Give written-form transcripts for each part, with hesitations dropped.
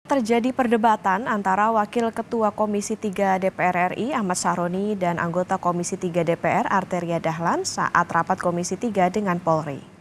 Terjadi perdebatan antara Wakil Ketua Komisi 3 DPR RI Ahmad Sahroni dan anggota Komisi 3 DPR Arteria Dahlan saat rapat Komisi 3 dengan Polri.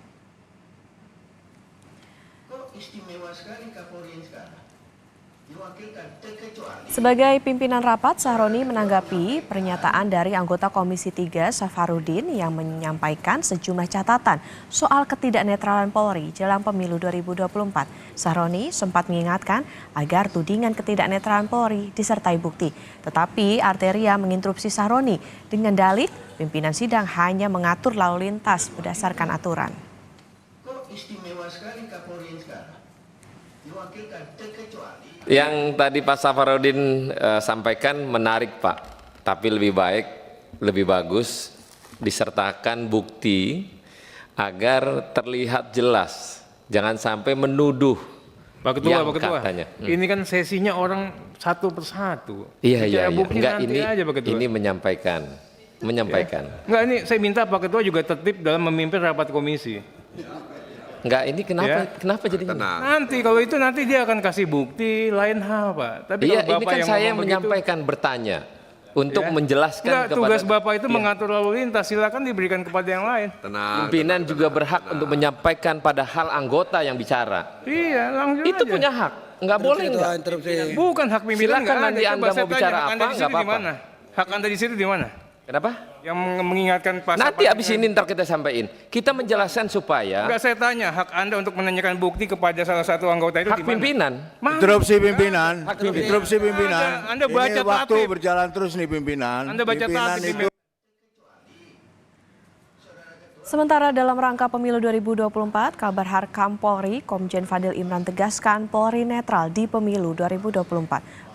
Sebagai pimpinan rapat, Sahroni menanggapi pernyataan dari anggota Komisi 3 Safarudin yang menyampaikan sejumlah catatan soal ketidaknetralan Polri jelang pemilu 2024. Sahroni sempat mengingatkan agar tudingan ketidaknetralan Polri disertai bukti. Tetapi Arteria menginterupsi Sahroni dengan dalih pimpinan sidang hanya mengatur lalu lintas berdasarkan aturan. Kok istimewa sekali Kapolri sekarang? Diwakilkan terkecuali. Yang tadi Pak Safarudin sampaikan menarik Pak, tapi lebih baik, lebih bagus disertakan bukti agar terlihat jelas, jangan sampai menuduh. Pak Ketua, yang Pak Ketua, katanya. Ini kan sesinya orang satu persatu. Iya. Enggak, ini menyampaikan. Ya. Enggak, ini saya minta Pak Ketua juga tertib dalam memimpin rapat komisi. Enggak, ini kenapa jadi Nanti kalau itu nanti dia akan kasih bukti lain hal Pak. Tapi iya, kalau Bapak ini kan yang saya menyampaikan bertanya untuk menjelaskan kepada tugas Bapak itu mengatur lalu lintas, silakan diberikan kepada yang lain. Pimpinan juga berhak untuk menyampaikan pada hal anggota yang bicara. Iya, langsung itu aja. punya hak, nggak boleh nggak? Bukan hak pimpinan. Silakan nanti Anda mau bicara apa, nggak apa-apa. Hak Anda di situ di mana? Kenapa? Yang mengingatkan Pak. Nanti abis ini ntar kita sampaikan. Kita menjelaskan supaya. Enggak, saya tanya hak Anda untuk menanyakan bukti kepada salah satu anggota itu hak pimpinan. Interupsi pimpinan. Interupsi pimpinan. Anda baca ini waktu berjalan terus nih pimpinan. Anda baca pimpinan itu. Sementara dalam rangka pemilu 2024, Kabar Harkam Polri, Komjen Fadil Imran tegaskan Polri netral di pemilu 2024.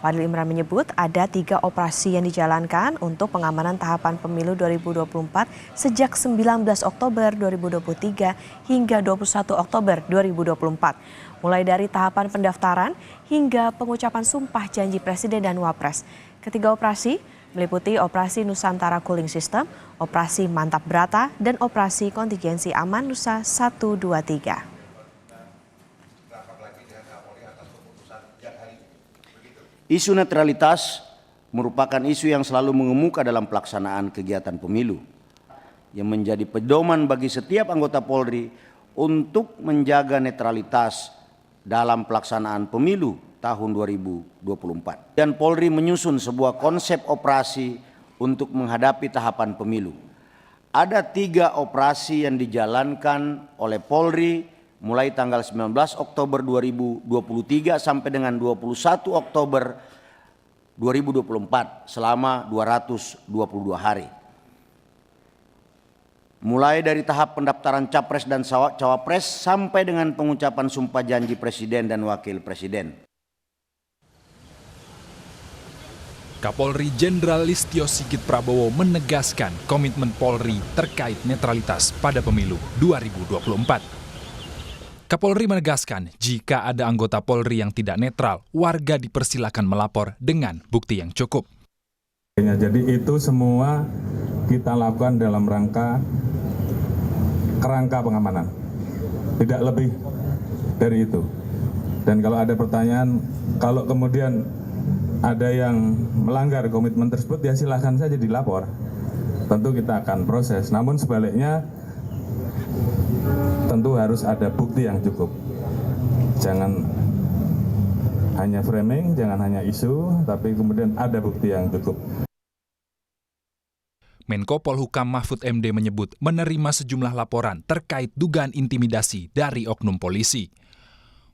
Fadil Imran menyebut ada 3 operasi yang dijalankan untuk pengamanan tahapan pemilu 2024 sejak 19 Oktober 2023 hingga 21 Oktober 2024. Mulai dari tahapan pendaftaran hingga pengucapan sumpah janji Presiden dan Wapres. Ketiga operasi meliputi Operasi Nusantara Cooling System, Operasi Mantap Brata, dan Operasi Kontingensi Aman Nusa 123. Isu netralitas merupakan isu yang selalu mengemuka dalam pelaksanaan kegiatan pemilu, yang menjadi pedoman bagi setiap anggota Polri untuk menjaga netralitas dalam pelaksanaan pemilu tahun 2024. Dan Polri menyusun sebuah konsep operasi untuk menghadapi tahapan pemilu. Ada 3 operasi yang dijalankan oleh Polri mulai tanggal 19 Oktober 2023 sampai dengan 21 Oktober 2024 selama 222 hari. Mulai dari tahap pendaftaran Capres dan Cawapres sampai dengan pengucapan sumpah janji Presiden dan Wakil Presiden. Kapolri Jenderal Listio Sigit Prabowo menegaskan komitmen Polri terkait netralitas pada pemilu 2024. Kapolri menegaskan jika ada anggota Polri yang tidak netral, warga dipersilakan melapor dengan bukti yang cukup. Jadi itu semua kita lakukan dalam kerangka pengamanan, tidak lebih dari itu. Dan kalau ada pertanyaan, kalau kemudian ada yang melanggar komitmen tersebut, ya silahkan saja dilapor. Tentu kita akan proses, namun sebaliknya tentu harus ada bukti yang cukup. Jangan hanya framing, jangan hanya isu, tapi kemudian ada bukti yang cukup. Menko Polhukam Mahfud MD menyebut menerima sejumlah laporan terkait dugaan intimidasi dari oknum polisi.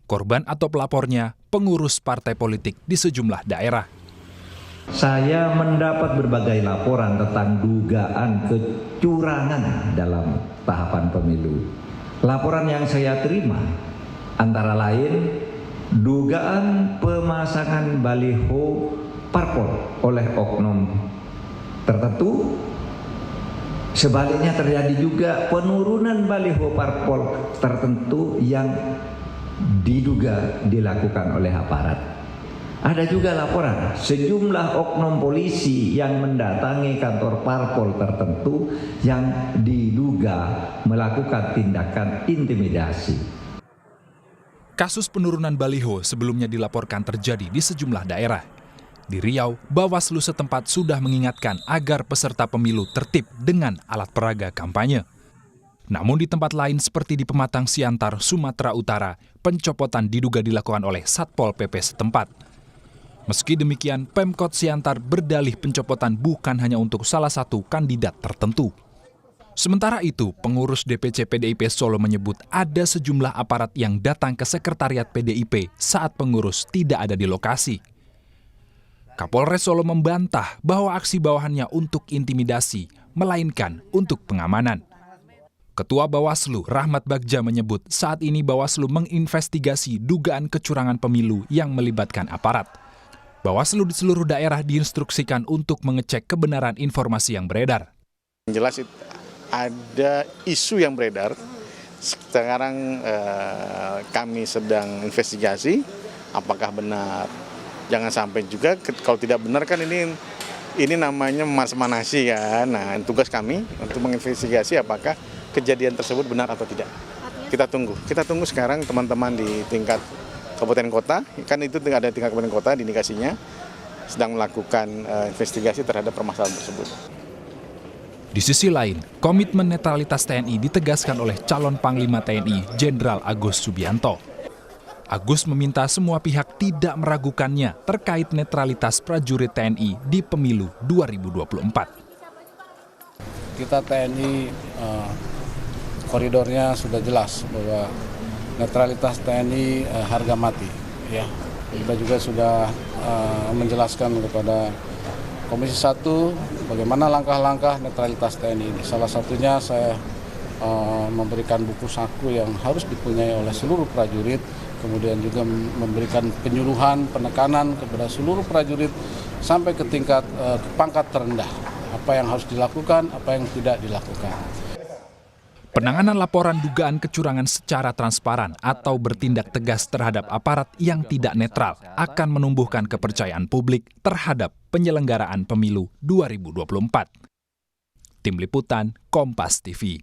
Korban atau pelapornya pengurus partai politik di sejumlah daerah. Saya mendapat berbagai laporan tentang dugaan kecurangan dalam tahapan pemilu. Laporan yang saya terima antara lain dugaan pemasangan baliho parpol oleh oknum tertentu. Sebaliknya terjadi juga penurunan baliho parpol tertentu yang diduga dilakukan oleh aparat. Ada juga laporan sejumlah oknum polisi yang mendatangi kantor parpol tertentu yang diduga melakukan tindakan intimidasi. Kasus penurunan baliho sebelumnya dilaporkan terjadi di sejumlah daerah. Di Riau, Bawaslu setempat sudah mengingatkan agar peserta pemilu tertib dengan alat peraga kampanye. Namun di tempat lain seperti di Pematang Siantar, Sumatera Utara, pencopotan diduga dilakukan oleh Satpol PP setempat. Meski demikian, Pemkot Siantar berdalih pencopotan bukan hanya untuk salah satu kandidat tertentu. Sementara itu, pengurus DPC PDIP Solo menyebut ada sejumlah aparat yang datang ke sekretariat PDIP saat pengurus tidak ada di lokasi. Kapolres Solo membantah bahwa aksi bawahannya untuk intimidasi, melainkan untuk pengamanan. Ketua Bawaslu Rahmat Bagja menyebut saat ini Bawaslu menginvestigasi dugaan kecurangan pemilu yang melibatkan aparat. Bawaslu di seluruh daerah diinstruksikan untuk mengecek kebenaran informasi yang beredar. Jelas ada isu yang beredar, sekarang kami sedang investigasi apakah benar. Jangan sampai juga kalau tidak benar kan ini namanya manas-manasi kan. Nah, tugas kami untuk menginvestigasi apakah kejadian tersebut benar atau tidak. Kita tunggu sekarang teman-teman di tingkat kabupaten kota, kan itu ada tingkat kabupaten kota di indikasinya sedang melakukan investigasi terhadap permasalahan tersebut. Di sisi lain, komitmen netralitas TNI ditegaskan oleh calon Panglima TNI Jenderal Agus Subianto. Agus meminta semua pihak tidak meragukannya terkait netralitas prajurit TNI di pemilu 2024. Kita TNI koridornya sudah jelas bahwa netralitas TNI harga mati. Ya, kita juga sudah menjelaskan kepada Komisi 1 bagaimana langkah-langkah netralitas TNI ini. Salah satunya saya memberikan buku saku yang harus dipunyai oleh seluruh prajurit, kemudian juga memberikan penyuluhan, penekanan kepada seluruh prajurit sampai ke tingkat pangkat terendah. Apa yang harus dilakukan, apa yang tidak dilakukan. Penanganan laporan dugaan kecurangan secara transparan atau bertindak tegas terhadap aparat yang tidak netral akan menumbuhkan kepercayaan publik terhadap penyelenggaraan pemilu 2024. Tim Liputan, Kompas TV.